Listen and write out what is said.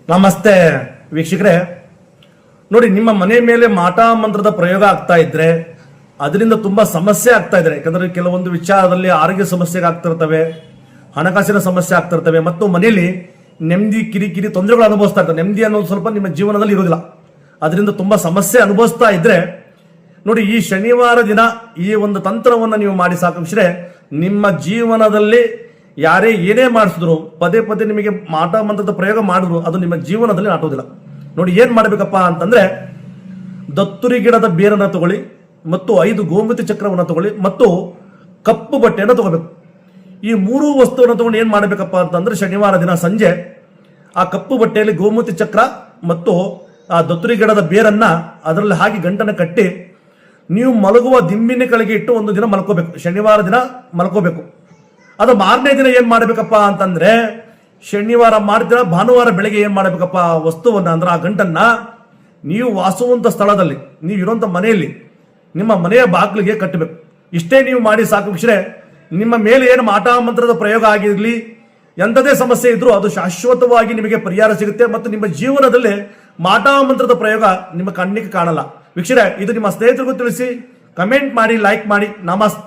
ನಮಸ್ತೆ ವೀಕ್ಷಕರೇ, ನೋಡಿ, ನಿಮ್ಮ ಮನೆ ಮೇಲೆ ಮಾಟ ಮಂತ್ರದ ಪ್ರಯೋಗ ಆಗ್ತಾ ಇದ್ರೆ ಅದರಿಂದ ತುಂಬಾ ಸಮಸ್ಯೆ ಆಗ್ತಾ ಇದ್ರೆ. ಯಾಕಂದ್ರೆ ಕೆಲವೊಂದು ವಿಚಾರದಲ್ಲಿ ಆರೋಗ್ಯ ಸಮಸ್ಯೆಗೆ ಆಗ್ತಿರ್ತವೆ, ಹಣಕಾಸಿನ ಸಮಸ್ಯೆ ಆಗ್ತಿರ್ತವೆ, ಮತ್ತು ಮನೆಯಲ್ಲಿ ನೆಮ್ಮದಿ ಕಿರಿಕಿರಿ ತೊಂದರೆಗಳು ಅನುಭವಿಸ್ತಾ ಇರ್ತಾರೆ. ನೆಮ್ಮದಿ ಅನ್ನೋದು ಸ್ವಲ್ಪ ನಿಮ್ಮ ಜೀವನದಲ್ಲಿ ಇರೋದಿಲ್ಲ. ಅದರಿಂದ ತುಂಬಾ ಸಮಸ್ಯೆ ಅನುಭವಿಸ್ತಾ ಇದ್ರೆ ನೋಡಿ, ಈ ಶನಿವಾರ ದಿನ ಈ ಒಂದು ತಂತ್ರವನ್ನು ನೀವು ಮಾಡಿ ಸಾಕಿಸಿದ್ರೆ ನಿಮ್ಮ ಜೀವನದಲ್ಲಿ ಯಾರೇ ಏನೇ ಮಾಡಿಸಿದ್ರು, ಪದೇ ಪದೇ ನಿಮಗೆ ಮಾಟ ಮಂತ್ರದ ಪ್ರಯೋಗ ಮಾಡಿದ್ರು, ಅದು ನಿಮ್ಮ ಜೀವನದಲ್ಲಿ ನಾಟೋದಿಲ್ಲ. ನೋಡಿ, ಏನ್ ಮಾಡ್ಬೇಕಪ್ಪ ಅಂತಂದ್ರೆ, ದತ್ತುರಿ ಗಿಡದ ಬೇರನ್ನ ತಗೊಳ್ಳಿ, ಮತ್ತು 5 ಗೋಮತಿ ಚಕ್ರವನ್ನು ತಗೊಳ್ಳಿ, ಮತ್ತು ಕಪ್ಪು ಬಟ್ಟೆಯನ್ನು ತಗೋಬೇಕು. ಈ 3 ವಸ್ತುವನ್ನು ತಗೊಂಡು ಏನ್ ಮಾಡಬೇಕಪ್ಪ ಅಂತಂದ್ರೆ, ಶನಿವಾರ ದಿನ ಸಂಜೆ ಆ ಕಪ್ಪು ಬಟ್ಟೆಯಲ್ಲಿ ಗೋಮತಿ ಚಕ್ರ ಮತ್ತು ಆ ದತ್ತುರಿ ಗಿಡದ ಬೇರನ್ನ ಅದರಲ್ಲಿ ಹಾಕಿ ಗಂಟನ್ನು ಕಟ್ಟಿ ನೀವು ಮಲಗುವ ದಿಂಬಿನ ಕೆಳಗೆ ಇಟ್ಟು ಒಂದು ದಿನ ಮಲ್ಕೋಬೇಕು. ಶನಿವಾರ ದಿನ ಮಲ್ಕೋಬೇಕು. ಅದು ಮಾರನೇ ದಿನ ಏನ್ ಮಾಡ್ಬೇಕಪ್ಪ ಅಂತಂದ್ರೆ, ಶನಿವಾರ ಮಾಡ್ತೀರಾ, ಭಾನುವಾರ ಬೆಳಗ್ಗೆ ಏನ್ ಮಾಡ್ಬೇಕಪ್ಪ, ಆ ವಸ್ತುವನ್ನ ಅಂದ್ರೆ ಆ ಗಂಟನ್ನ ನೀವು ವಾಸುವಂತ ಸ್ಥಳದಲ್ಲಿ, ನೀವು ಇರುವಂತ ಮನೆಯಲ್ಲಿ, ನಿಮ್ಮ ಮನೆಯ ಬಾಗಿಲಿಗೆ ಕಟ್ಟಬೇಕು. ಇಷ್ಟೇ ನೀವು ಮಾಡಿ ಸಾಕಿಸಿದ್ರೆ ನಿಮ್ಮ ಮೇಲೆ ಏನು ಮಾಟ ಮಂತ್ರದ ಪ್ರಯೋಗ ಆಗಿರ್ಲಿ, ಎಂಥದೇ ಸಮಸ್ಯೆ ಇದ್ರೂ ಅದು ಶಾಶ್ವತವಾಗಿ ನಿಮಗೆ ಪರಿಹಾರ ಸಿಗುತ್ತೆ. ಮತ್ತು ನಿಮ್ಮ ಜೀವನದಲ್ಲಿ ಮಾಟ ಮಂತ್ರದ ಪ್ರಯೋಗ ನಿಮ್ಮ ಕಣ್ಣಿಗೆ ಕಾಣಲ್ಲ. ವೀಕ್ಷಕರೇ, ಇದು ನಿಮ್ಮ ಸ್ನೇಹಿತರಿಗೂ ತಿಳಿಸಿ, ಕಮೆಂಟ್ ಮಾಡಿ, ಲೈಕ್ ಮಾಡಿ. ನಮಸ್ತೆ.